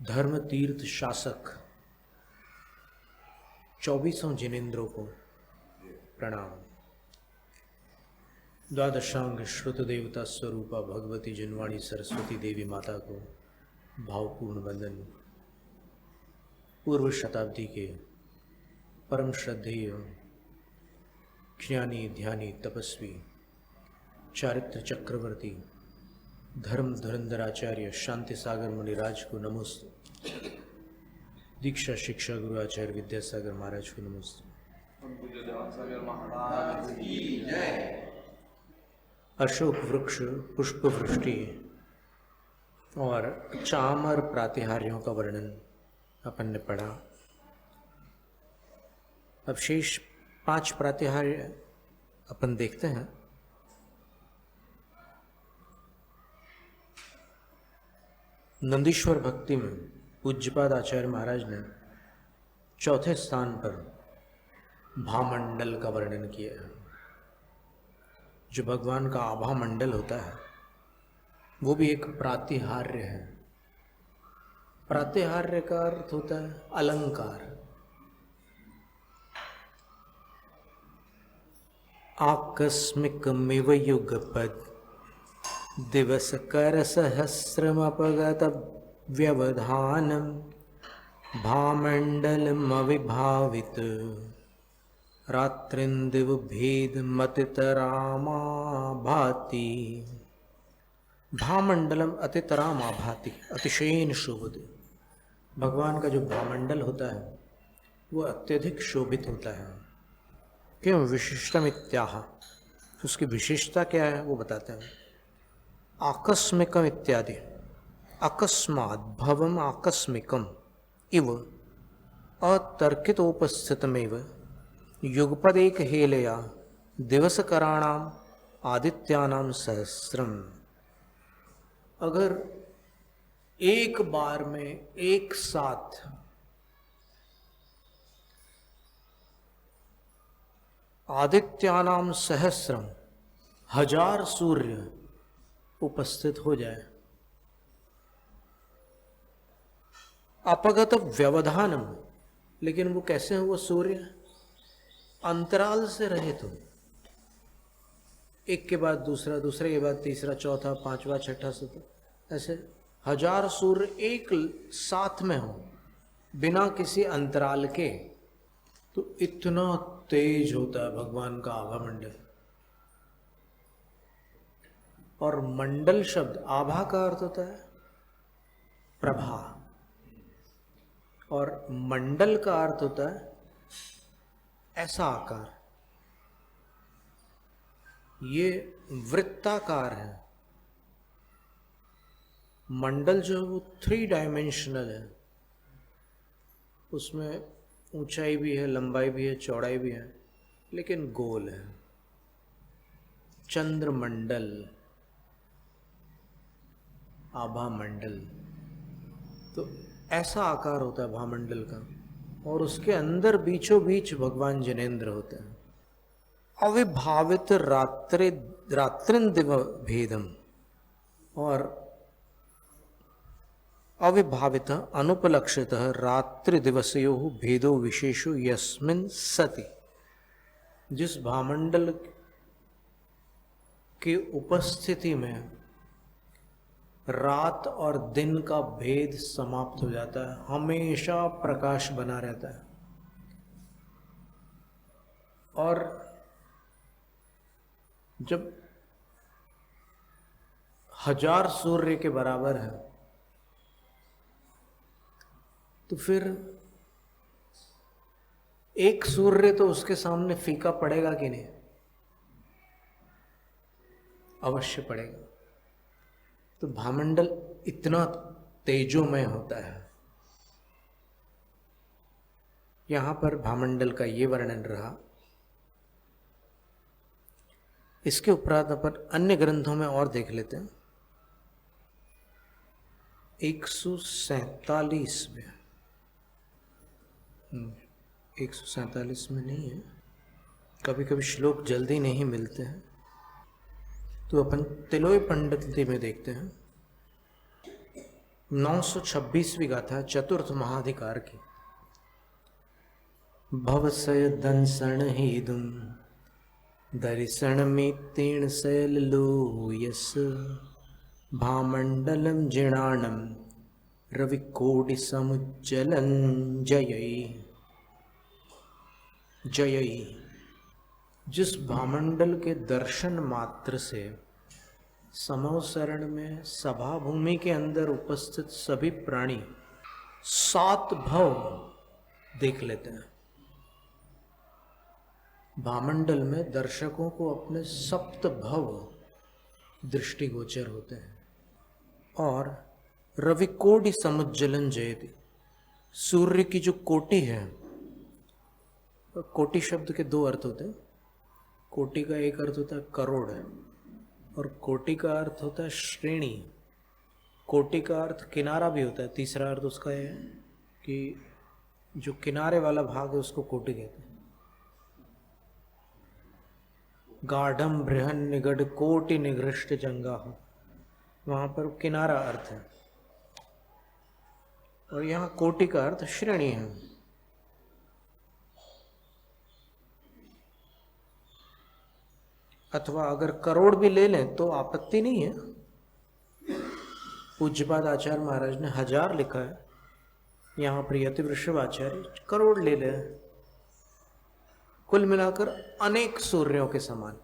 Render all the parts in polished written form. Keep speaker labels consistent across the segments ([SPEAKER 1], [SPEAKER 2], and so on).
[SPEAKER 1] धर्म तीर्थ शासक 24 जिनेंद्रों को प्रणाम। द्वादशांग श्रुत देवता स्वरूपा भगवती जिनवाणी सरस्वती देवी माता को भावपूर्ण वंदन। पूर्व शताब्दी के परम श्रद्धेय ज्ञानी ध्यानी तपस्वी चारित्र चक्रवर्ती धर्म धुरंधराचार्य शांति सागर मुनिराज को नमोस्तु। दीक्षा शिक्षा गुरु आचार्य विद्यासागर महाराज को नमोस्तु। अशोक वृक्ष पुष्प वृष्टि और चामर प्रातिहार्यों का वर्णन अपन ने पढ़ा। अब शेष 5 प्रातिहार्य अपन देखते हैं। नंदीश्वर भक्ति में पूज्यपाद आचार्य महाराज ने चौथे स्थान पर भामंडल का वर्णन किया है। जो भगवान का आभा मंडल होता है वो भी एक प्रातिहार्य है। प्रातिहार्य का अर्थ होता है अलंकार। आकस्मिकमिव युगपद दिवस कर सहस्रमपगत व्यवधानम भामंडलमविभावित रात्रिंदिव भेद मतितरामा भाति। भामंडलम अतितरामा भाति, अतिशयन शोभित। भगवान का जो भामंडल होता है वो अत्यधिक शोभित होता है। क्यों? विशिष्टम इत्याह, उसकी विशेषता क्या है वो बताते हैं। आकस्मिकम इत्यादि, अकस्मात् भवम आकस्मिकम इव अतर्कितोपस्थितमेव युगपद एक हेलया दिवसकराणाम आदित्यानाम सहस्रम। अगर एक बार में एक साथ आदित्यानाम सहस्रम 1000 सूर्य उपस्थित हो जाए, अपगत व्यवधानम, लेकिन वो कैसे हो? वो सूर्य अंतराल से रहित हो, एक के बाद दूसरा, दूसरे के बाद तीसरा, चौथा, पांचवा, छठा, सातवां, ऐसे 1000 सूर्य एक साथ में हो बिना किसी अंतराल के, तो इतना तेज होता है भगवान का आभा मंडल। और मंडल शब्द आभा का अर्थ होता है प्रभा, और मंडल का अर्थ होता है ऐसा आकार। ये वृत्ताकार है। मंडल जो है वो 3 डायमेंशनल है। उसमें ऊंचाई भी है, लंबाई भी है, चौड़ाई भी है, लेकिन गोल है। चंद्रमंडल, आभा मंडल, तो ऐसा आकार होता है भामंडल का। और उसके अंदर बीचों बीच भगवान जिनेंद्र होते हैं। अविभावित रात्रिंदिव भेदम, और अविभावित अनुपलक्षित रात्रि दिवसयो भेदो विशेषो यस्मिन् सति। जिस भामंडल की उपस्थिति में रात और दिन का भेद समाप्त हो जाता है, हमेशा प्रकाश बना रहता है। और जब 1000 सूर्य के बराबर है तो फिर एक सूर्य तो उसके सामने फीका पड़ेगा कि नहीं? अवश्य पड़ेगा। तो भामंडल इतना तेजोमय होता है। यहां पर भामंडल का ये वर्णन रहा। इसके उपरांत अपन अन्य ग्रंथों में और देख लेते हैं। 147 में 147 में नहीं है, कभी कभी श्लोक जल्दी नहीं मिलते हैं, तो अपन तिलोय पंडित में देखते हैं। 926वीं गाथा चतुर्थ महाधिकार की। भवसय दंसण हेदुम दर्शन में तीर्ण शैल लोयस भामंडलम जिणाणम रविकोटि समुज्जलन जयई जयई। जिस भामंडल के दर्शन मात्र से समवसरण में सभा भूमि के अंदर उपस्थित सभी प्राणी 7 भव देख लेते हैं। भामंडल में दर्शकों को अपने 7 भव दृष्टिगोचर होते हैं। और रविकोटि समुज्जलन जयति, सूर्य की जो कोटि है, कोटि शब्द के 2 अर्थ होते हैं। कोटि का एक अर्थ होता है करोड़ और कोटि का अर्थ होता है श्रेणी। कोटि का अर्थ किनारा भी होता है। तीसरा अर्थ उसका है कि जो किनारे वाला भाग है उसको कोटि कहते हैं। गाढ़म बृहन निगढ़ कोटि निगृष्ट जंगा हो, वहां पर किनारा अर्थ है। और यहाँ कोटि का अर्थ श्रेणी है। अथवा अगर करोड़ भी ले लें तो आपत्ति नहीं है। पूज्यपाद आचार्य महाराज ने 1000 लिखा है, यहाँ प्रियति वृषभ आचार्य करोड़ ले लें। कुल मिलाकर अनेक सूर्यों के समान।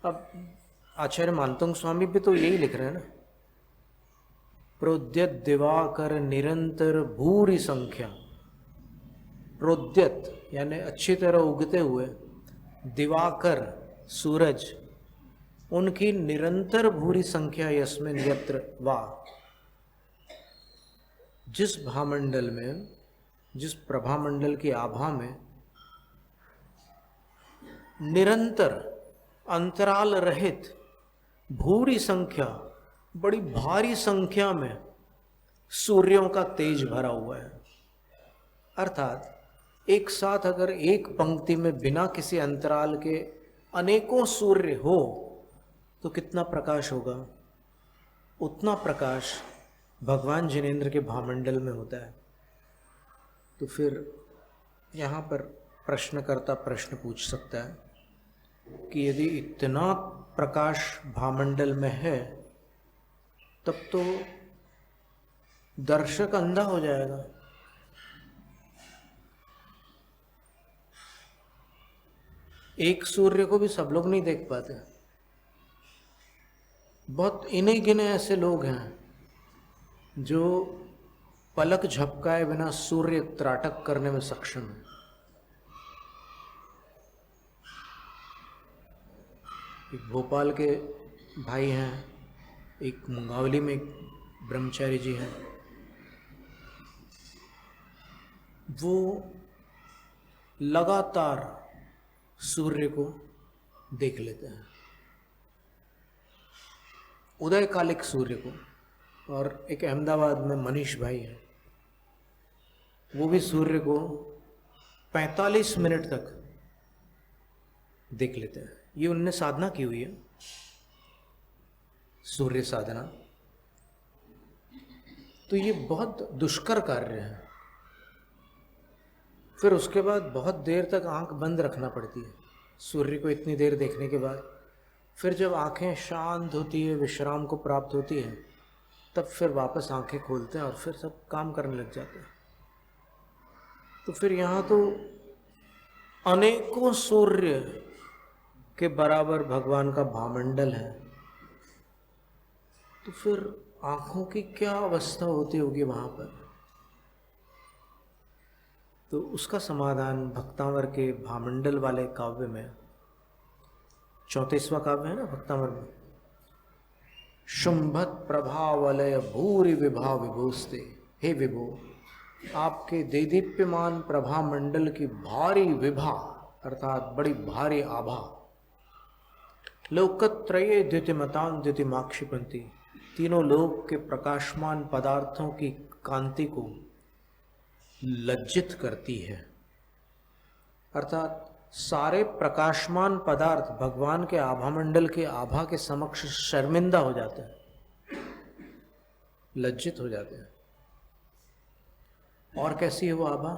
[SPEAKER 1] अब आचार्य मानतंग स्वामी भी तो यही लिख रहे हैं ना, प्रोद्यत दिवाकर निरंतर भूरी संख्या। प्रोद्यत यानी अच्छी तरह उगते हुए, दिवाकर सूरज, उनकी निरंतर भूरी संख्या यस्मिन यत्र वा। जिस भामंडल में, जिस प्रभामंडल की आभा में निरंतर अंतराल रहित भूरी संख्या, बड़ी भारी संख्या में सूर्यों का तेज भरा हुआ है। अर्थात एक साथ अगर एक पंक्ति में बिना किसी अंतराल के अनेकों सूर्य हो तो कितना प्रकाश होगा? उतना प्रकाश भगवान जिनेंद्र के भामंडल में होता है। तो फिर यहाँ पर प्रश्नकर्ता प्रश्न पूछ सकता है कि यदि इतना प्रकाश भामंडल में है तब तो दर्शक अंधा हो जाएगा। एक सूर्य को भी सब लोग नहीं देख पाते। बहुत इन्हीं गिने ऐसे लोग हैं जो पलक झपकाए बिना सूर्य त्राटक करने में सक्षम है। एक भोपाल के भाई हैं, एक मुंगावली में एक ब्रह्मचारी जी हैं। वो लगातार सूर्य को देख लेते हैं, उदयकालिक सूर्य को। और एक अहमदाबाद में मनीष भाई हैं, वो भी सूर्य को 45 मिनट तक देख लेते हैं। ये उनने साधना की हुई है, सूर्य साधना। तो ये बहुत दुष्कर कार्य है। फिर उसके बाद बहुत देर तक आंख बंद रखना पड़ती है सूर्य को इतनी देर देखने के बाद। फिर जब आंखें शांत होती है, विश्राम को प्राप्त होती है, तब फिर वापस आंखें खोलते हैं और फिर सब काम करने लग जाते हैं। तो फिर यहाँ तो अनेकों सूर्य के बराबर भगवान का भामंडल है। तो फिर आंखों की क्या अवस्था होती होगी वहाँ पर? तो उसका समाधान भक्तांवर के भामंडल वाले काव्य में, 34वां काव्य है ना भक्तांवर में, शुंभत प्रभावलय भूरि विभा विभूस्ते। हे विभो, आपके देदीप्यमान प्रभा मंडल की भारी विभा अर्थात बड़ी भारी आभा, लोकत्रये द्युतिमतां द्युतिमाक्षिपन्ति, तीनों लोक के प्रकाशमान पदार्थों की कांति को लज्जित करती है। अर्थात सारे प्रकाशमान पदार्थ भगवान के आभामंडल के आभा के समक्ष शर्मिंदा हो जाते हैं, लज्जित हो जाते हैं। और कैसी है वो आभा?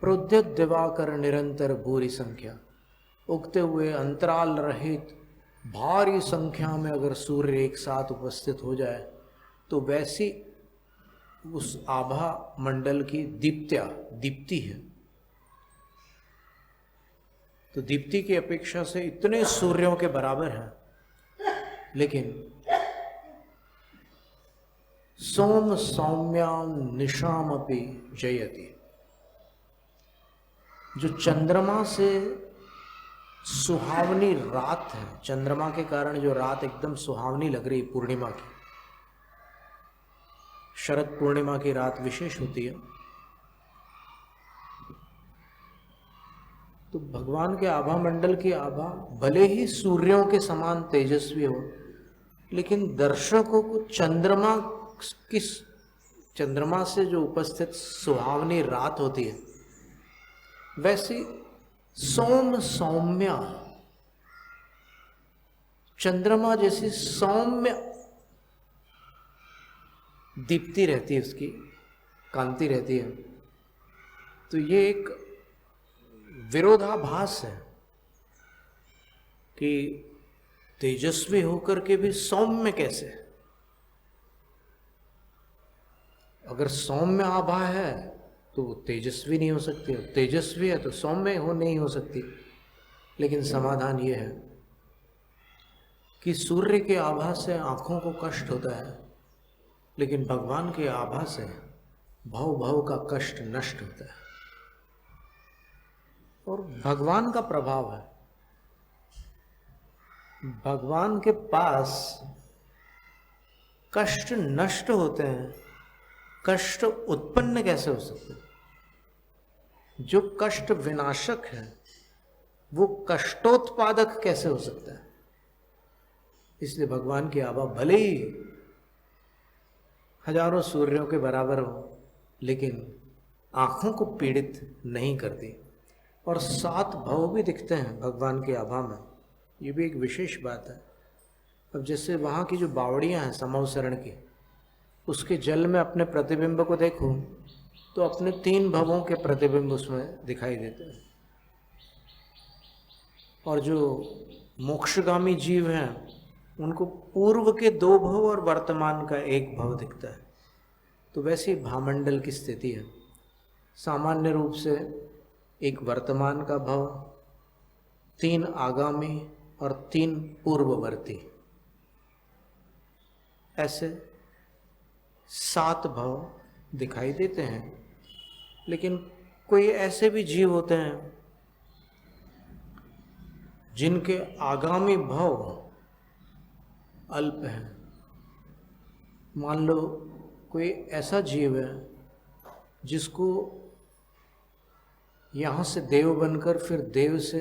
[SPEAKER 1] प्रोद्यत दिवाकर निरंतर भूरी संख्या, उगते हुए अंतराल रहित भारी संख्या में अगर सूर्य एक साथ उपस्थित हो जाए तो वैसी उस आभा मंडल की दीप्ति है। तो दीप्ति की अपेक्षा से इतने सूर्यों के बराबर है, लेकिन सोम सौम्याम निशाम अपि जयति, जो चंद्रमा से सुहावनी रात है, चंद्रमा के कारण जो रात एकदम सुहावनी लग रही, पूर्णिमा की, शरद पूर्णिमा की रात विशेष होती है। तो भगवान के आभा मंडल की आभा भले ही सूर्यों के समान तेजस्वी हो, लेकिन दर्शकों को चंद्रमा से जो उपस्थित सुहावनी रात होती है, वैसी सोम सौम्या, चंद्रमा जैसी सौम्य दीप्ति रहती है, उसकी कांति रहती है। तो ये एक विरोधाभास है कि तेजस्वी होकर के भी सौम्य कैसे? अगर सौम्य आभा है तो तेजस्वी नहीं हो सकती, तेजस्वी है तो सौम्य नहीं हो सकती। लेकिन समाधान ये है कि सूर्य के आभा से आंखों को कष्ट होता है, लेकिन भगवान के आभा से भव का कष्ट नष्ट होता है। और भगवान का प्रभाव है, भगवान के पास कष्ट नष्ट होते हैं, कष्ट उत्पन्न कैसे हो सकते हैं? जो कष्ट विनाशक है वो कष्टोत्पादक कैसे हो सकता है? इसलिए भगवान की आभा भले ही हजारों सूर्यों के बराबर हो, लेकिन आंखों को पीड़ित नहीं करती। और 7 भव भी दिखते हैं भगवान की आभा में, ये भी एक विशेष बात है। अब जैसे वहाँ की जो बावड़ियाँ हैं समवसरण की, उसके जल में अपने प्रतिबिंब को देखो तो अपने 3 भवों के प्रतिबिंब उसमें दिखाई देते हैं। और जो मोक्षगामी जीव हैं उनको पूर्व के 2 भव और वर्तमान का 1 भव दिखता है। तो वैसे ही भामंडल की स्थिति है, सामान्य रूप से एक वर्तमान का भव, 3 आगामी और 3 पूर्ववर्ती, ऐसे 7 भव दिखाई देते हैं। लेकिन कोई ऐसे भी जीव होते हैं जिनके आगामी भव अल्प हैं। मान लो कोई ऐसा जीव है जिसको यहाँ से देव बनकर फिर देव से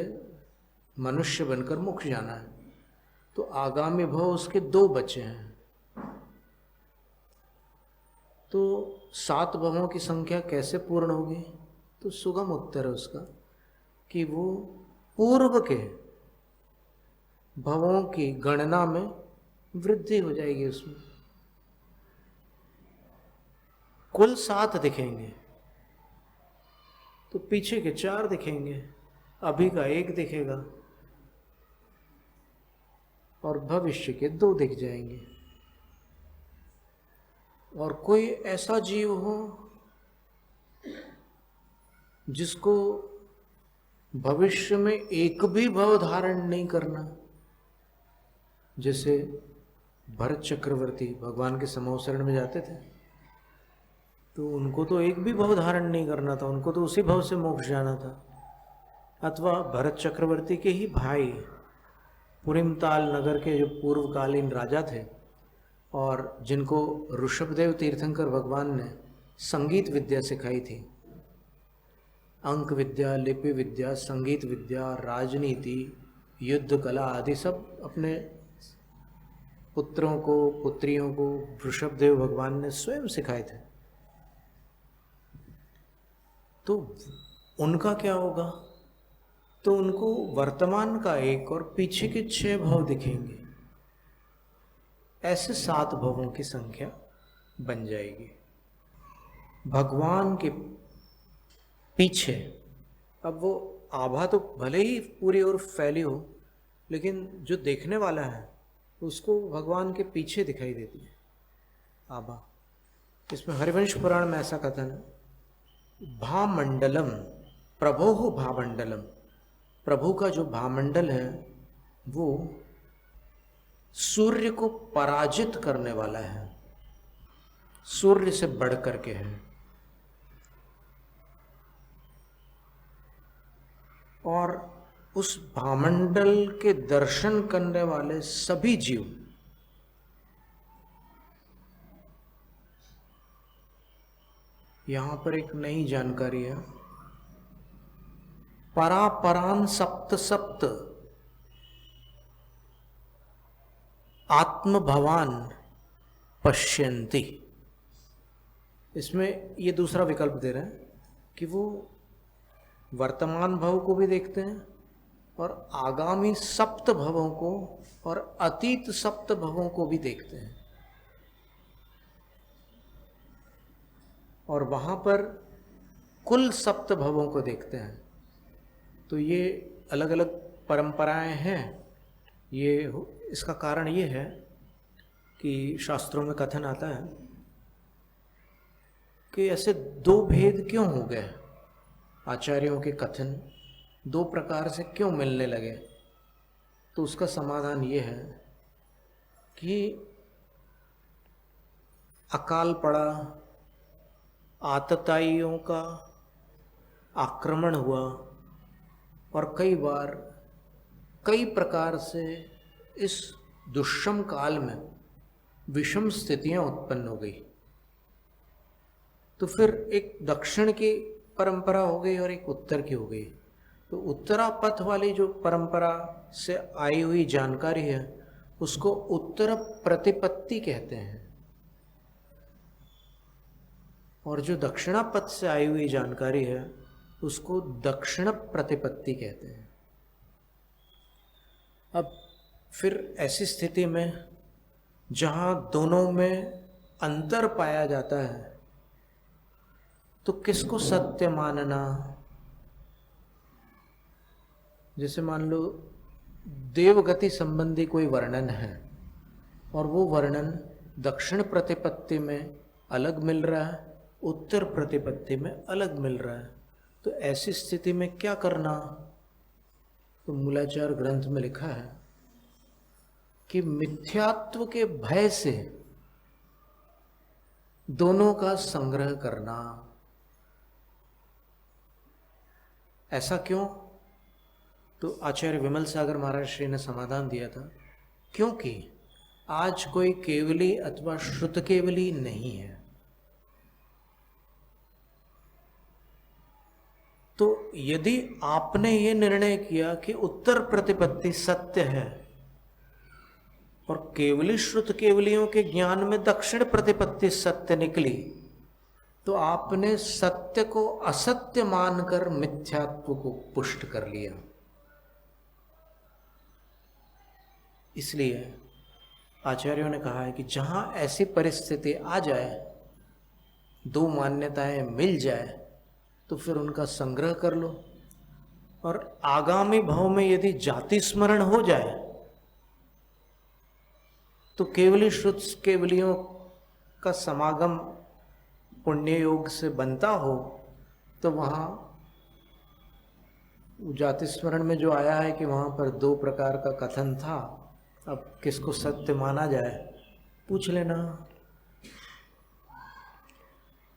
[SPEAKER 1] मनुष्य बनकर मोक्ष जाना है, तो आगामी भव उसके 2 बचे हैं। तो 7 भवों की संख्या कैसे पूर्ण होगी? तो सुगम उत्तर है उसका कि वो पूर्व के भवों की गणना में वृद्धि हो जाएगी। उसमें कुल 7 दिखेंगे तो पीछे के 4 दिखेंगे, अभी का 1 दिखेगा और भविष्य के 2 दिख जाएंगे। और कोई ऐसा जीव हो जिसको भविष्य में 1 भी भव धारण नहीं करना, जैसे भरत चक्रवर्ती भगवान के समवसरण में जाते थे तो उनको तो 1 भी भव धारण नहीं करना था, उनको तो उसी भव से मोक्ष जाना था। अथवा भरत चक्रवर्ती के ही भाई पुरिमताल नगर के जो पूर्वकालीन राजा थे और जिनको ऋषभदेव तीर्थंकर भगवान ने संगीत विद्या सिखाई थी, अंक विद्या, लिपि विद्या, संगीत विद्या, राजनीति, युद्ध कला आदि सब अपने पुत्रों को, पुत्रियों को ऋषभदेव भगवान ने स्वयं सिखाए थे। तो उनका क्या होगा? तो उनको वर्तमान का 1 और पीछे के 6 भव दिखेंगे। ऐसे 7 भवों की संख्या बन जाएगी। भगवान के पीछे। अब वो आभा तो भले ही पूरी ओर फैली हो, लेकिन जो देखने वाला है उसको भगवान के पीछे दिखाई देती है आभा। इसमें हरिवंश पुराण में ऐसा कथन है, भामंडलम प्रभोः भामंडलम, प्रभु का जो भामंडल है वो सूर्य को पराजित करने वाला है, सूर्य से बढ़ करके है। और उस भामंडल के दर्शन करने वाले सभी जीव यहां पर एक नई जानकारी है, परापरान सप्त सप्त आत्म भवान पश्यन्ति। इसमें ये दूसरा विकल्प दे रहे हैं कि वो वर्तमान भव को भी देखते हैं और आगामी सप्त भवों को और अतीत सप्त भवों को भी देखते हैं, और वहां पर कुल सप्त भवों को देखते हैं। तो ये अलग अलग परंपराएं हैं। ये इसका कारण ये है कि शास्त्रों में कथन आता है कि ऐसे दो भेद क्यों हो गए, आचार्यों के कथन दो प्रकार से क्यों मिलने लगे। तो उसका समाधान ये है कि अकाल पड़ा, आतताइयों का आक्रमण हुआ और कई बार कई प्रकार से इस दुष्षम काल में विषम स्थितियां उत्पन्न हो गई। तो फिर एक दक्षिण की परंपरा हो गई और एक उत्तर की हो गई। तो उत्तरापथ वाली जो परंपरा से आई हुई जानकारी है उसको उत्तर प्रतिपत्ति कहते हैं, और जो दक्षिणापथ से आई हुई जानकारी है उसको दक्षिण प्रतिपत्ति कहते हैं। अब फिर ऐसी स्थिति में जहाँ दोनों में अंतर पाया जाता है तो किसको सत्य मानना। जैसे मान लो देवगति संबंधी कोई वर्णन है और वो वर्णन दक्षिण प्रतिपत्ति में अलग मिल रहा है, उत्तर प्रतिपत्ति में अलग मिल रहा है, तो ऐसी स्थिति में क्या करना। तो मूलाचार ग्रंथ में लिखा है कि मिथ्यात्व के भय से दोनों का संग्रह करना। ऐसा क्यों? तो आचार्य विमल सागर महाराज श्री ने समाधान दिया था, क्योंकि आज कोई केवली अथवा श्रुत केवली नहीं है। तो यदि आपने ये निर्णय किया कि उत्तर प्रतिपत्ति सत्य है और केवली श्रुत केवलियों के ज्ञान में दक्षिण प्रतिपत्ति सत्य निकली, तो आपने सत्य को असत्य मानकर मिथ्यात्व को पुष्ट कर लिया। इसलिए आचार्यों ने कहा है कि जहां ऐसी परिस्थिति आ जाए, दो मान्यताएं मिल जाए, तो फिर उनका संग्रह कर लो। और आगामी भाव में यदि जाति स्मरण हो जाए तो केवली श्रुत केवलियों का समागम पुण्य योग से बनता हो, तो वहाँ जाति स्मरण में जो आया है कि वहाँ पर दो प्रकार का कथन था, अब किसको सत्य माना जाए पूछ लेना।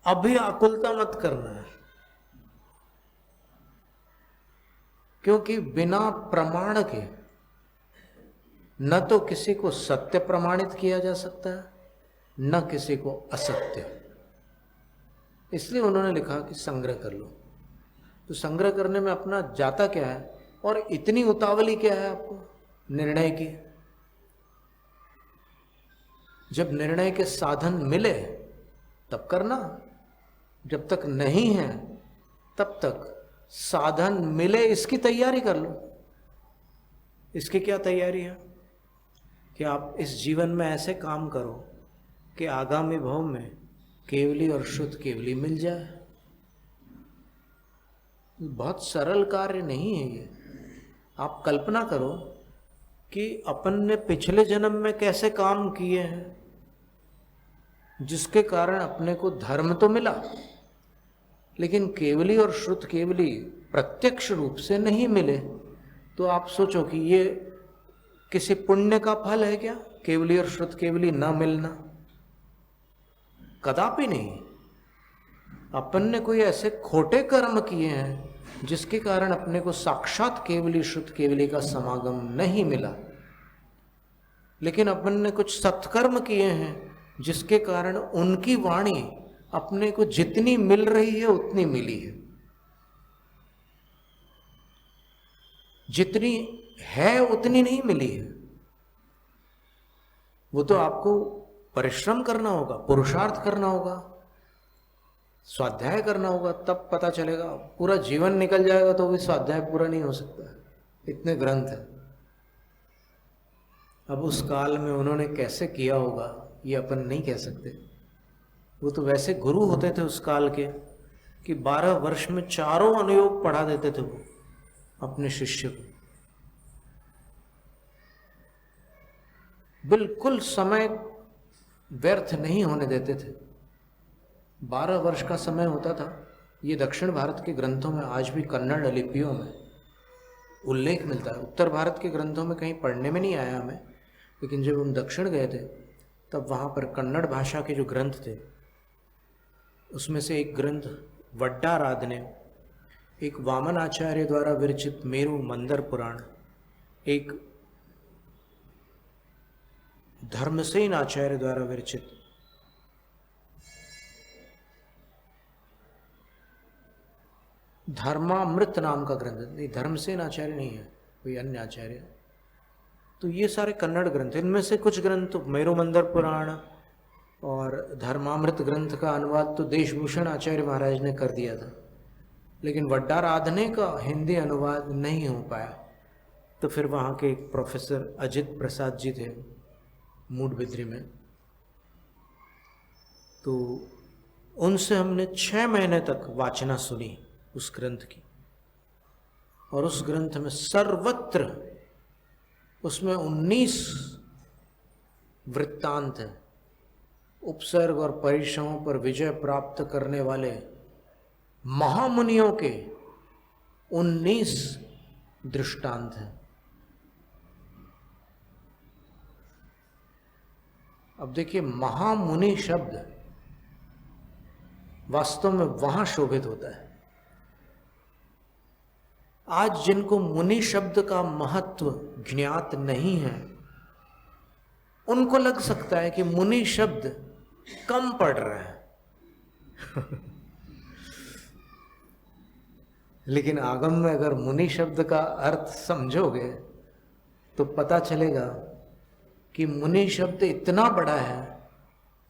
[SPEAKER 1] अभी आकुलता मत करना है, क्योंकि बिना प्रमाण के न तो किसी को सत्य प्रमाणित किया जा सकता है, न किसी को असत्य। इसलिए उन्होंने लिखा कि संग्रह कर लो। तो संग्रह करने में अपना जाता क्या है और इतनी उतावली क्या है आपको निर्णय की। जब निर्णय के साधन मिले तब करना, जब तक नहीं है तब तक साधन मिले इसकी तैयारी कर लो। इसकी क्या तैयारी है कि आप इस जीवन में ऐसे काम करो कि आगामी भाव में केवली और शुद्ध केवली मिल जाए। बहुत सरल कार्य नहीं है ये। आप कल्पना करो कि अपन ने पिछले जन्म में कैसे काम किए हैं जिसके कारण अपने को धर्म तो मिला, लेकिन केवली और श्रुत केवली प्रत्यक्ष रूप से नहीं मिले। तो आप सोचो कि ये किसी पुण्य का फल है क्या, केवली और श्रुत केवली न मिलना? कदापि नहीं। अपन ने कोई ऐसे खोटे कर्म किए हैं जिसके कारण अपने को साक्षात केवली श्रुत केवली का समागम नहीं मिला, लेकिन अपन ने कुछ सत्कर्म किए हैं जिसके कारण उनकी वाणी अपने को जितनी मिल रही है उतनी मिली है। जितनी है उतनी नहीं मिली है। वो तो आपको परिश्रम करना होगा, पुरुषार्थ करना होगा, स्वाध्याय करना होगा, तब पता चलेगा। पूरा जीवन निकल जाएगा तो भी स्वाध्याय पूरा नहीं हो सकता, इतने ग्रंथ हैं। अब उस काल में उन्होंने कैसे किया होगा ये अपन नहीं कह सकते। वो तो वैसे गुरु होते थे उस काल के कि 12 वर्ष में चारों अनुयोग पढ़ा देते थे वो अपने शिष्य को। बिल्कुल समय व्यर्थ नहीं होने देते थे। 12 वर्ष का समय होता था। ये दक्षिण भारत के ग्रंथों में आज भी कन्नड़ लिपियों में उल्लेख मिलता है। उत्तर भारत के ग्रंथों में कहीं पढ़ने में नहीं आया हमें, लेकिन जब हम दक्षिण गए थे तब वहाँ पर कन्नड़ भाषा के जो ग्रंथ थे उसमें से एक ग्रंथ वड्डाराधने, एक वामन आचार्य द्वारा विरचित मेरु मंदर पुराण, एक धर्मसेन आचार्य द्वारा विरचित धर्मामृत नाम का ग्रंथ, नहीं धर्मसेन आचार्य नहीं है, कोई अन्य आचार्य। तो ये सारे कन्नड़ ग्रंथ, इनमें से कुछ ग्रंथ मेरु मंदर पुराण और धर्मामृत ग्रंथ का अनुवाद तो देशभूषण आचार्य महाराज ने कर दिया था, लेकिन वड्डाराधने का हिंदी अनुवाद नहीं हो पाया। तो फिर वहाँ के एक प्रोफेसर अजित प्रसाद जी थे मूडबिद्री में, तो उनसे हमने 6 महीने तक वाचना सुनी उस ग्रंथ की। और उस ग्रंथ में सर्वत्र उसमें 19 वृत्तांत हैं, उपसर्ग और परिश्रमों पर विजय प्राप्त करने वाले महामुनियों के 19 दृष्टांत हैं। अब देखिए, महामुनि शब्द वास्तव में वहां शोभित होता है। आज जिनको मुनि शब्द का महत्व ज्ञात नहीं है उनको लग सकता है कि मुनि शब्द कम पड़ रहा है लेकिन आगम में अगर मुनि शब्द का अर्थ समझोगे तो पता चलेगा कि मुनि शब्द इतना बड़ा है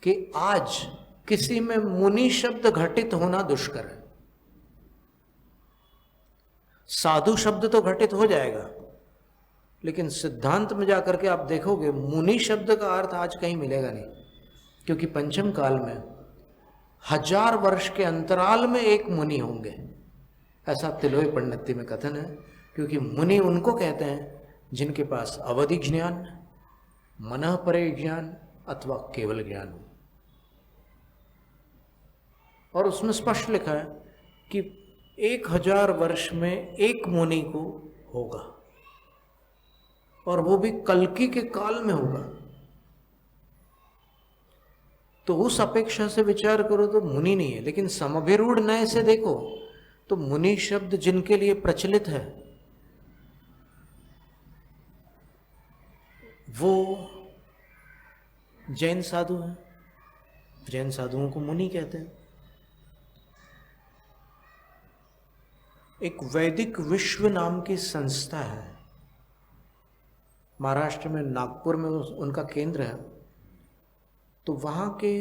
[SPEAKER 1] कि आज किसी में मुनि शब्द घटित होना दुष्कर है। साधु शब्द तो घटित हो जाएगा, लेकिन सिद्धांत में जाकर के आप देखोगे मुनि शब्द का अर्थ आज कहीं मिलेगा नहीं, क्योंकि पंचम काल में 1000 वर्ष के अंतराल में एक मुनि होंगे, ऐसा तिलोय पंडिती में कथन है। क्योंकि मुनि उनको कहते हैं जिनके पास अवधि ज्ञान, मनः परे ज्ञान अथवा केवल ज्ञान हो। और उसमें स्पष्ट लिखा है कि 1000 वर्ष में एक मुनि को होगा, और वो भी कल्कि के काल में होगा। तो उस अपेक्षा से विचार करो तो मुनि नहीं है, लेकिन समभिरूढ़ नय से देखो तो मुनि शब्द जिनके लिए प्रचलित है वो जैन साधु हैं। जैन साधुओं को मुनि कहते हैं। एक वैदिक विश्व नाम की संस्था है, महाराष्ट्र में नागपुर में उनका केंद्र है। तो वहाँ के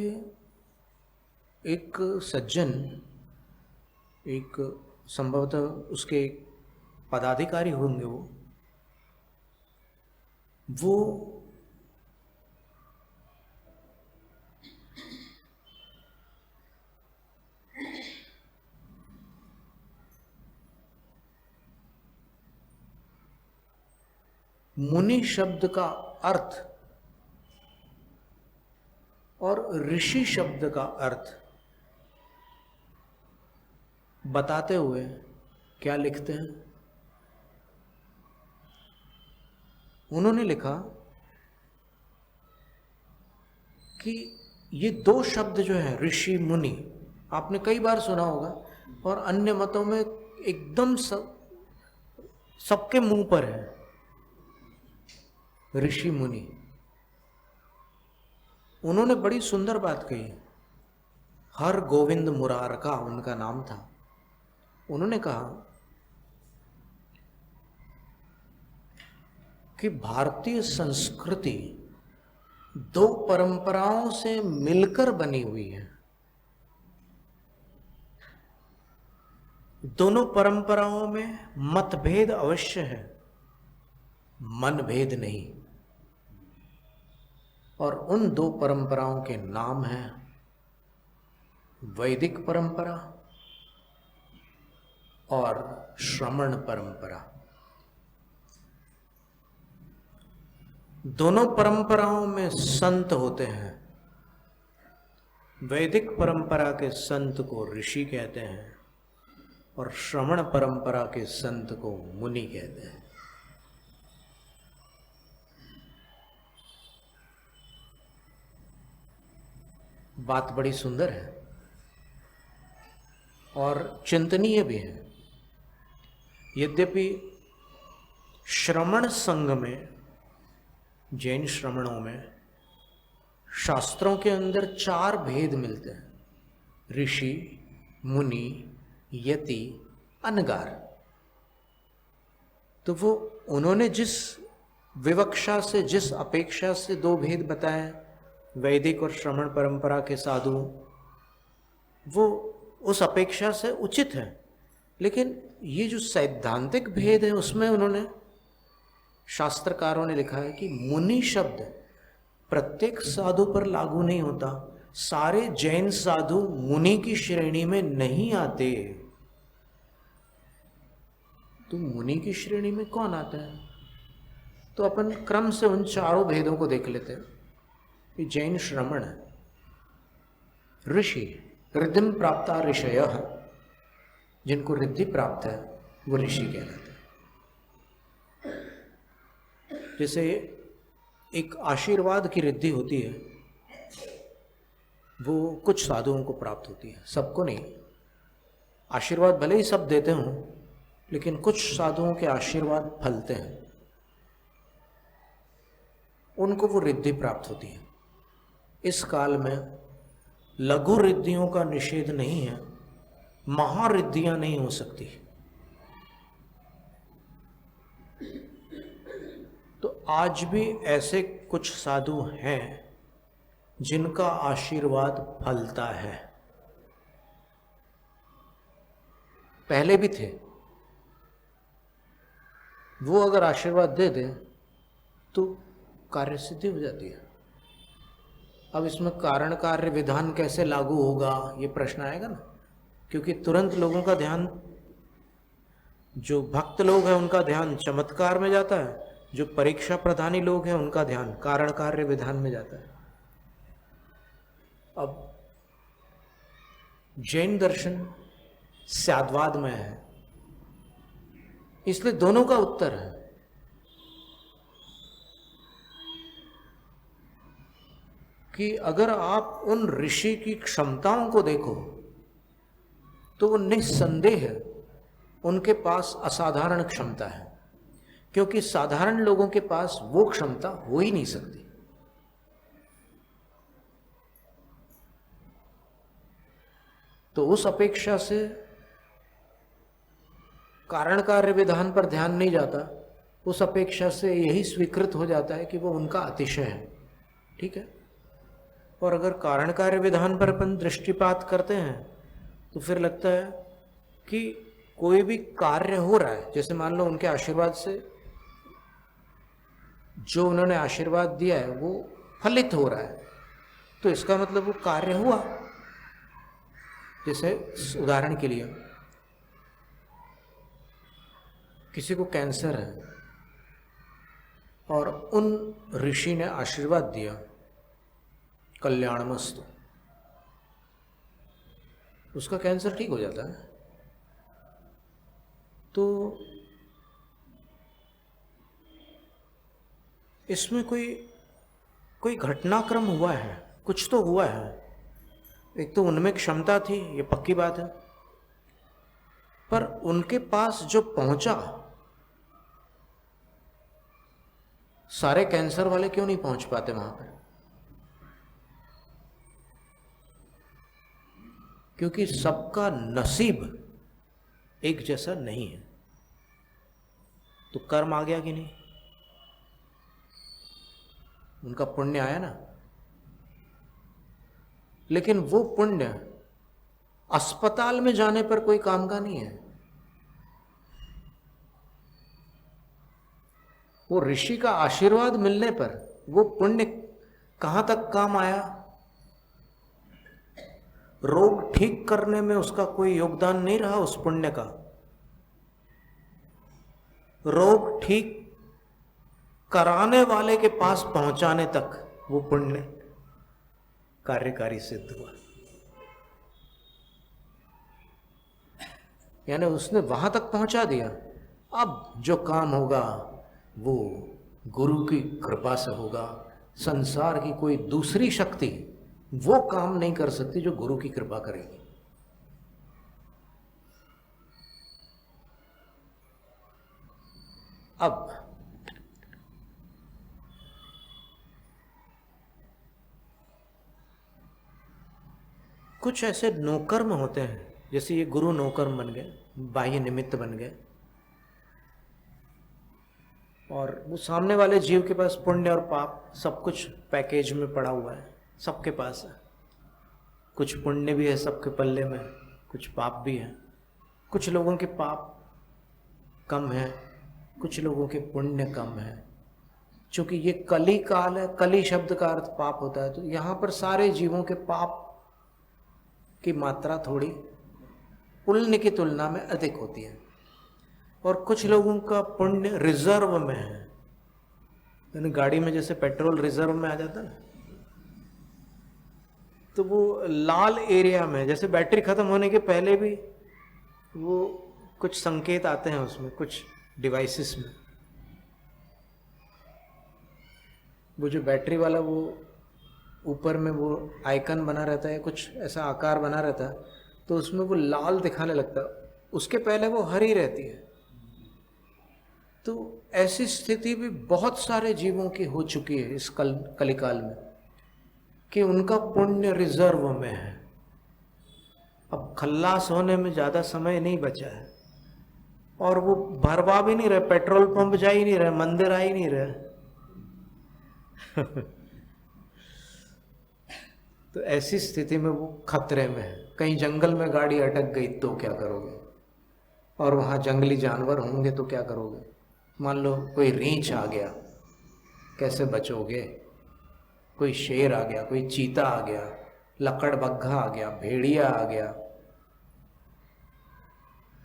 [SPEAKER 1] एक सज्जन, एक संभवतः उसके पदाधिकारी होंगे, वो मुनि शब्द का अर्थ और ऋषि शब्द का अर्थ बताते हुए क्या लिखते हैं? उन्होंने लिखा कि ये दो शब्द जो है ऋषि मुनि, आपने कई बार सुना होगा और अन्य मतों में एकदम सबके मुंह पर है, ऋषि मुनि। उन्होंने बड़ी सुंदर बात कही। हर गोविंद मुरारका उनका नाम था। उन्होंने कहा कि भारतीय संस्कृति दो परंपराओं से मिलकर बनी हुई है। दोनों परंपराओं में मतभेद अवश्य है, मनभेद नहीं। और उन दो परंपराओं के नाम हैं वैदिक परंपरा और श्रमण परंपरा। दोनों परंपराओं में संत होते हैं। वैदिक परंपरा के संत को ऋषि कहते हैं और श्रमण परंपरा के संत को मुनि कहते हैं। बात बड़ी सुंदर है और चिंतनीय भी है। यद्यपि श्रमण संघ में, जैन श्रमणों में, शास्त्रों के अंदर 4 भेद मिलते हैं: ऋषि, मुनि, यति, अनगार। तो वो उन्होंने जिस विवक्षा से, जिस अपेक्षा से 2 भेद बताए वैदिक और श्रमण परंपरा के साधु, वो उस अपेक्षा से उचित है। लेकिन ये जो सैद्धांतिक भेद है उसमें उन्होंने, शास्त्रकारों ने लिखा है कि मुनि शब्द प्रत्येक साधु पर लागू नहीं होता। सारे जैन साधु मुनि की श्रेणी में नहीं आते। तो मुनि की श्रेणी में कौन आता है? तो अपन क्रम से उन 4 भेदों को देख लेते हैं। कि जैन श्रमण, ऋषि, रिद्धिम प्राप्ता ऋषयः, जिनको रिद्धि प्राप्त है वो ऋषि कहलाते हैं। जैसे एक आशीर्वाद की रिद्धि होती है, वो कुछ साधुओं को प्राप्त होती है, सबको नहीं। आशीर्वाद भले ही सब देते हों, लेकिन कुछ साधुओं के आशीर्वाद फलते हैं, उनको वो रिद्धि प्राप्त होती है। इस काल में लघु रिद्धियों का निषेध नहीं है, महारिद्धियां नहीं हो सकती। तो आज भी ऐसे कुछ साधु हैं जिनका आशीर्वाद फलता है। पहले भी थे। वो अगर आशीर्वाद दे दे तो कार्य सिद्धि हो जाती है। अब इसमें कारण कार्य विधान कैसे लागू होगा, ये प्रश्न आएगा ना, क्योंकि तुरंत लोगों का ध्यान, जो भक्त लोग हैं उनका ध्यान चमत्कार में जाता है, जो परीक्षा प्रधानी लोग हैं उनका ध्यान कारण कार्य विधान में जाता है। अब जैन दर्शन स्याद्वाद में है, इसलिए दोनों का उत्तर है। कि अगर आप उन ऋषि की क्षमताओं को देखो तो वो निस्संदेह उनके पास असाधारण क्षमता है, क्योंकि साधारण लोगों के पास वो क्षमता हो ही नहीं सकती। तो उस अपेक्षा से कारण कार्य विधान पर ध्यान नहीं जाता, उस अपेक्षा से यही स्वीकृत हो जाता है कि वो उनका अतिशय है। ठीक है। और अगर कारण कार्य विधान पर अपन दृष्टिपात करते हैं तो फिर लगता है कि कोई भी कार्य हो रहा है, जैसे मान लो उनके आशीर्वाद से जो उन्होंने आशीर्वाद दिया है वो फलित हो रहा है, तो इसका मतलब वो कार्य हुआ। जैसे उदाहरण के लिए किसी को कैंसर है, और उन ऋषि ने आशीर्वाद दिया कल्याणमस्तु, उसका कैंसर ठीक हो जाता है। तो इसमें कोई घटनाक्रम हुआ है, कुछ तो हुआ है। एक तो उनमें क्षमता थी, ये पक्की बात है, पर उनके पास जो पहुंचा, सारे कैंसर वाले क्यों नहीं पहुंच पाते वहां पर? क्योंकि सबका नसीब एक जैसा नहीं है। तो कर्म आ गया कि नहीं? उनका पुण्य आया ना, लेकिन वो पुण्य अस्पताल में जाने पर कोई काम का नहीं है। वो ऋषि का आशीर्वाद मिलने पर वो पुण्य कहां तक काम आया? रोग ठीक करने में उसका कोई योगदान नहीं रहा उस पुण्य का। रोग ठीक कराने वाले के पास पहुंचाने तक वो पुण्य कार्यकारी सिद्ध हुआ। यानी उसने वहां तक पहुंचा दिया। अब जो काम होगा वो गुरु की कृपा से होगा। संसार की कोई दूसरी शक्ति वो काम नहीं कर सकती जो गुरु की कृपा करेगी। अब कुछ ऐसे नौकर्म होते हैं, जैसे ये गुरु नौकर्म बन गए, बाह्य निमित्त बन गए, और वो सामने वाले जीव के पास पुण्य और पाप सब कुछ पैकेज में पड़ा हुआ है, सबके पास है। कुछ पुण्य भी है सबके पल्ले में, कुछ पाप भी है। कुछ लोगों के पाप कम है, कुछ लोगों के पुण्य कम है। चूंकि ये कली काल है, कली शब्द का अर्थ पाप होता है, तो यहाँ पर सारे जीवों के पाप की मात्रा थोड़ी पुण्य की तुलना में अधिक होती है, और कुछ लोगों का पुण्य रिजर्व में है। यानी गाड़ी में जैसे पेट्रोल रिजर्व में आ जाता है, तो वो लाल एरिया में, जैसे बैटरी खत्म होने के पहले भी वो कुछ संकेत आते हैं उसमें, कुछ डिवाइसेस में, वो जो बैटरी वाला वो ऊपर में वो आइकन बना रहता है, कुछ ऐसा आकार बना रहता है, तो उसमें वो लाल दिखाने लगता है, उसके पहले वो हरी रहती है। तो ऐसी स्थिति भी बहुत सारे जीवों की हो चुकी है इस कलिकाल में, कि उनका पुण्य रिजर्व में है। अब खल्लास होने में ज़्यादा समय नहीं बचा है, और वो भरवा भी नहीं रहे, पेट्रोल पंप जा ही नहीं रहे, मंदिर आ ही नहीं रहे। तो ऐसी स्थिति में वो खतरे में है। कहीं जंगल में गाड़ी अटक गई तो क्या करोगे? और वहाँ जंगली जानवर होंगे तो क्या करोगे? मान लो कोई रीछ आ गया, कैसे बचोगे? कोई शेर आ गया, कोई चीता आ गया, लकड़बग्घा आ गया, भेड़िया आ गया,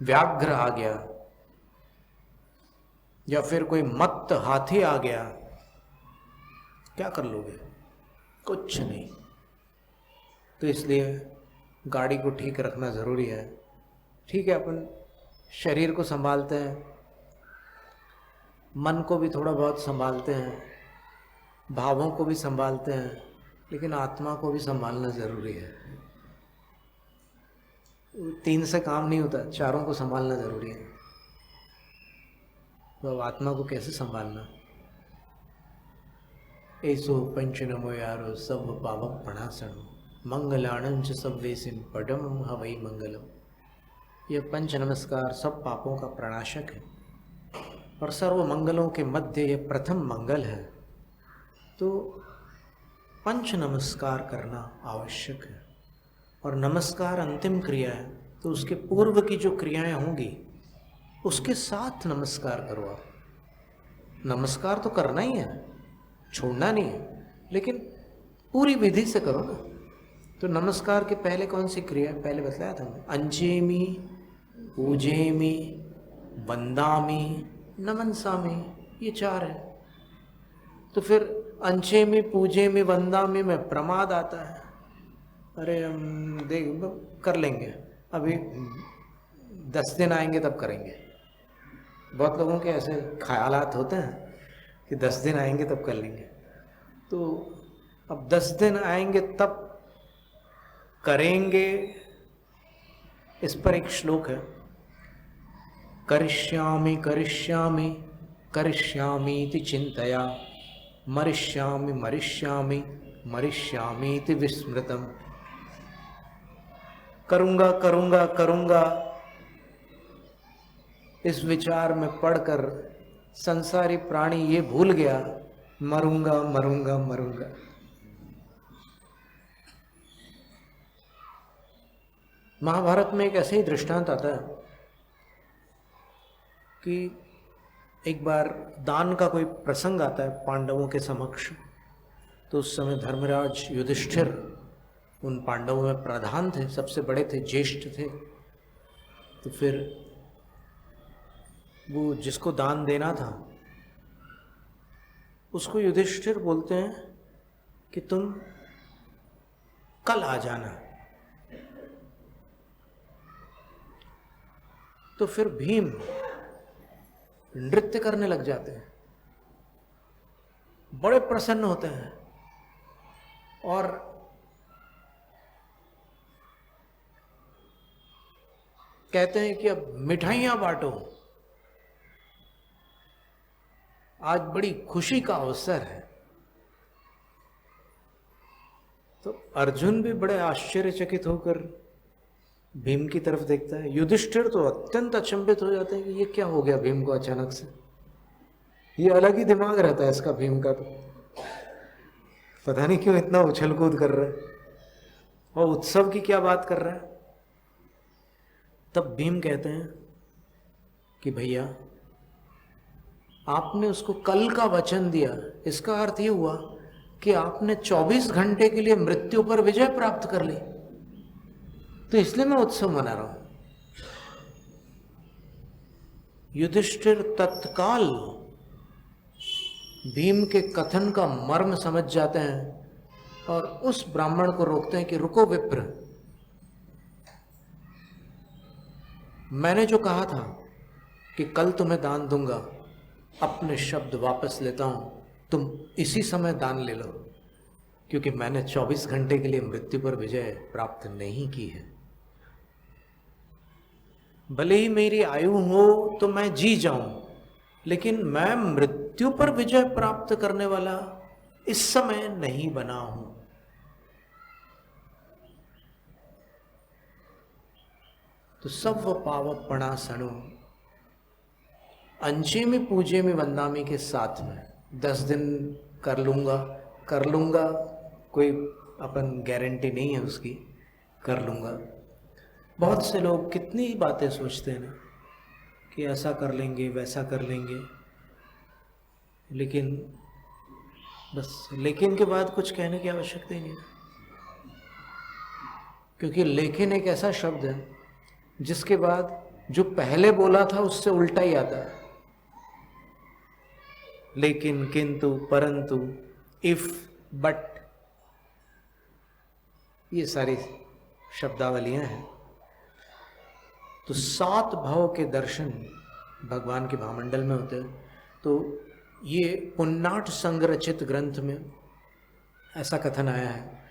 [SPEAKER 1] व्याघ्र आ गया, या फिर कोई मत्त हाथी आ गया, क्या कर लोगे? कुछ नहीं। तो इसलिए गाड़ी को ठीक रखना ज़रूरी है। ठीक है, अपन शरीर को संभालते हैं, मन को भी थोड़ा बहुत संभालते हैं, भावों को भी संभालते हैं, लेकिन आत्मा को भी संभालना ज़रूरी है। 3 से काम नहीं होता, चारों को संभालना ज़रूरी है। तो अब आत्मा को कैसे संभालना? ऐसो पंच नमो यारो सब पावक प्रणासनो मंगलाणंच सब वेसिम पडम हवई मंगलम। यह पंच नमस्कार सब पापों का प्रणाशक है, और सर्व मंगलों के मध्य यह प्रथम मंगल है। तो पंच नमस्कार करना आवश्यक है, और नमस्कार अंतिम क्रिया है, तो उसके पूर्व की जो क्रियाएं होंगी उसके साथ नमस्कार करो। आप नमस्कार तो करना ही है, छोड़ना नहीं है, लेकिन पूरी विधि से करो ना। तो नमस्कार के पहले कौन सी क्रिया है? पहले बताया था, अंजेमी, पूजेमी, वंदामी, नमनसामी, ये 4 है। तो फिर अंशे में पूजे में वंदा में प्रमाद आता है। अरे हम देख कर लेंगे, अभी 10 दिन आएंगे तब करेंगे। बहुत लोगों के ऐसे ख्यालात होते हैं कि 10 दिन आएंगे तब कर लेंगे। तो अब 10 दिन आएंगे तब करेंगे, इस पर एक श्लोक है, करिष्यामि करिष्यामि करिष्यामि इति चिंतया मरिष्यामि मरिष्यामि मरिष्यामि इति विस्मृतम्। करूँगा करूँगा करूँगा इस विचार में पढ़कर संसारी प्राणी ये भूल गया, मरूंगा मरूंगा मरूंगा। महाभारत में एक ऐसे ही दृष्टांत आता है कि एक बार दान का कोई प्रसंग आता है पांडवों के समक्ष। तो उस समय धर्मराज युधिष्ठिर उन पांडवों में प्रधान थे, सबसे बड़े थे, ज्येष्ठ थे। तो फिर वो जिसको दान देना था उसको युधिष्ठिर बोलते हैं कि तुम कल आ जाना। तो फिर भीम नृत्य करने लग जाते हैं, बड़े प्रसन्न होते हैं और कहते हैं कि अब मिठाइयां बांटो, आज बड़ी खुशी का अवसर है। तो अर्जुन भी बड़े आश्चर्यचकित होकर भीम की तरफ देखता है। युधिष्ठिर तो अत्यंत अचंभित हो जाते हैं कि ये क्या हो गया भीम को अचानक से, ये अलग ही दिमाग रहता है इसका भीम का, तो पता नहीं क्यों इतना उछल कूद कर रहा है और उत्सव की क्या बात कर रहा है। तब भीम कहते हैं कि भैया आपने उसको कल का वचन दिया, इसका अर्थ ये हुआ कि आपने 24 घंटे के लिए मृत्यु पर विजय प्राप्त कर ली, तो इसलिए मैं उत्सव मना रहा हूं। युधिष्ठिर तत्काल भीम के कथन का मर्म समझ जाते हैं और उस ब्राह्मण को रोकते हैं कि रुको विप्र, मैंने जो कहा था कि कल तुम्हें दान दूंगा, अपने शब्द वापस लेता हूं, तुम इसी समय दान ले लो, क्योंकि मैंने 24 घंटे के लिए मृत्यु पर विजय प्राप्त नहीं की है। भले ही मेरी आयु हो तो मैं जी जाऊं, लेकिन मैं मृत्यु पर विजय प्राप्त करने वाला इस समय नहीं बना हूं। तो सव पावपणा सणु अंशे में पूजे में वंदामी के साथ में 10 दिन कर लूंगा, कोई अपन गारंटी नहीं है उसकी, कर लूंगा। बहुत से लोग कितनी बातें सोचते हैं ना कि ऐसा कर लेंगे वैसा कर लेंगे, लेकिन बस लेकिन के बाद कुछ कहने की आवश्यकता ही नहीं, क्योंकि लेकिन एक ऐसा शब्द है जिसके बाद जो पहले बोला था उससे उल्टा ही आता है। लेकिन, किंतु, परंतु, इफ, बट, ये सारी शब्दावलियां हैं। तो 7 भाव के दर्शन भगवान के भामंडल में होते हैं। तो ये पुन्नाट संग्रचित ग्रंथ में ऐसा कथन आया है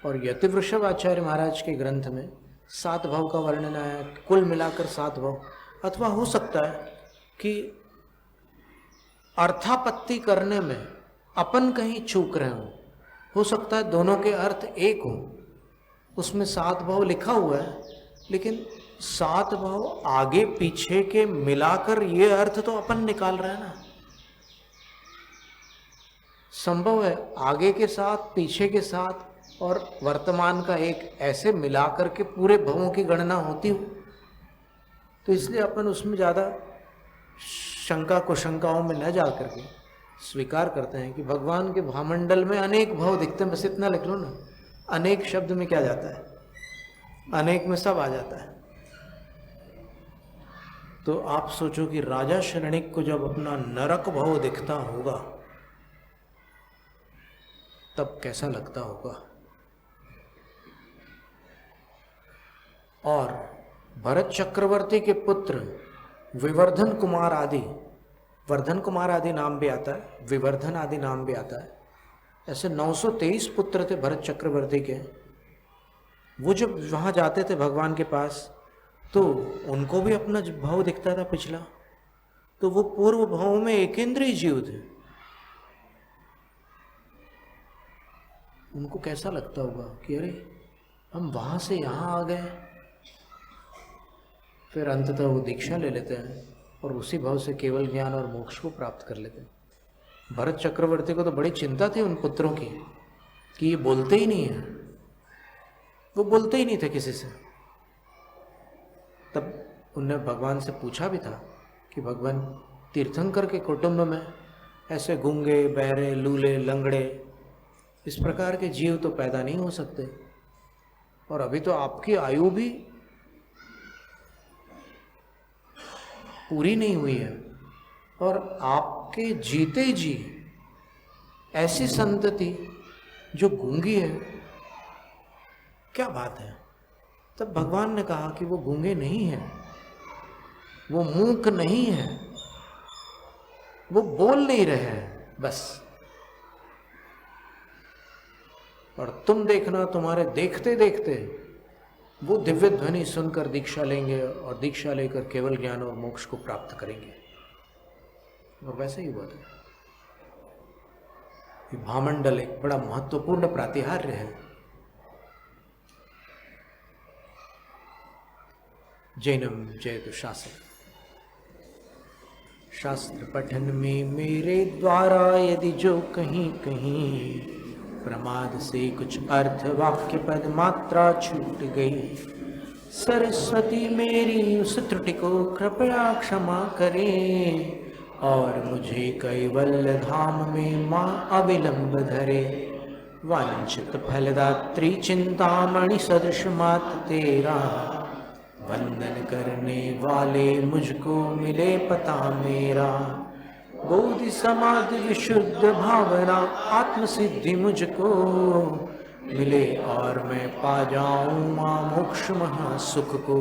[SPEAKER 1] और यतिवृषभ आचार्य महाराज के ग्रंथ में 7 भाव का वर्णन आया है, कुल मिलाकर 7 भाव। अथवा हो सकता है कि अर्थापत्ति करने में अपन कहीं चूक रहे हो सकता है दोनों के अर्थ एक हो। उसमें 7 भाव लिखा हुआ है, लेकिन 7 भाव आगे पीछे के मिलाकर ये अर्थ तो अपन निकाल रहे हैं ना। संभव है आगे के साथ, पीछे के साथ और वर्तमान का एक ऐसे मिलाकर के पूरे भवों की गणना होती हो, तो इसलिए अपन उसमें ज़्यादा शंका कुशंकाओं में न जा करके स्वीकार करते हैं कि भगवान के भामंडल में अनेक भाव दिखते हैं। बस इतना लिख लो ना, अनेक शब्द में क्या जाता है, अनेक में सब आ जाता है। तो आप सोचो कि राजा शरणिक को जब अपना नरक भाव दिखता होगा तब कैसा लगता होगा। और भरत चक्रवर्ती के पुत्र विवर्धन कुमार आदि, वर्धन कुमार आदि नाम भी आता है, विवर्धन आदि नाम भी आता है, ऐसे 923 पुत्र थे भरत चक्रवर्ती के। वो जब वहाँ जाते थे भगवान के पास तो उनको भी अपना भाव दिखता था पिछला, तो वो पूर्व भाव में एकेंद्रीय जीव थे। उनको कैसा लगता होगा कि अरे हम वहाँ से यहाँ आ गए। फिर अंततः वो दीक्षा ले लेते हैं और उसी भाव से केवल ज्ञान और मोक्ष को प्राप्त कर लेते हैं। भरत चक्रवर्ती को तो बड़ी चिंता थी उन पुत्रों की कि ये बोलते ही नहीं है, वो बोलते ही नहीं थे किसी से। तब उनने भगवान से पूछा भी था कि भगवान, तीर्थंकर के कुटुंब में ऐसे गूंगे, बहरे, लूले, लंगड़े इस प्रकार के जीव तो पैदा नहीं हो सकते, और अभी तो आपकी आयु भी पूरी नहीं हुई है और आपके जीते जी ऐसी संतति जो गूंगी है, क्या बात है। तब भगवान ने कहा कि वो गूंगे नहीं हैं, वो मूक नहीं है, वो बोल नहीं रहे हैं बस। और तुम देखना, तुम्हारे देखते देखते वो दिव्य ध्वनि सुनकर दीक्षा लेंगे और दीक्षा लेकर केवल ज्ञान और मोक्ष को प्राप्त करेंगे। और वैसे ही हुआ था। भामंडल एक बड़ा महत्वपूर्ण प्रातिहार्य है। जैनम जयतु शास्त्र। शास्त्र पठन में मेरे द्वारा यदि जो कहीं कहीं प्रमाद से कुछ अर्थ वाक्य पद मात्रा छूट गई, सरस्वती मेरी उस त्रुटि को कृपया क्षमा करें और मुझे कैवल्य धाम में माँ अविलंब धरे। वांछित फलदात्री चिंतामणि सदृश मात तेरा, वंदन करने वाले मुझको मिले पता मेरा। बोधि समाधि विशुद्ध भावना आत्म सिद्धि मुझको मिले और मैं पा जाऊं मां मोक्ष महासुख को।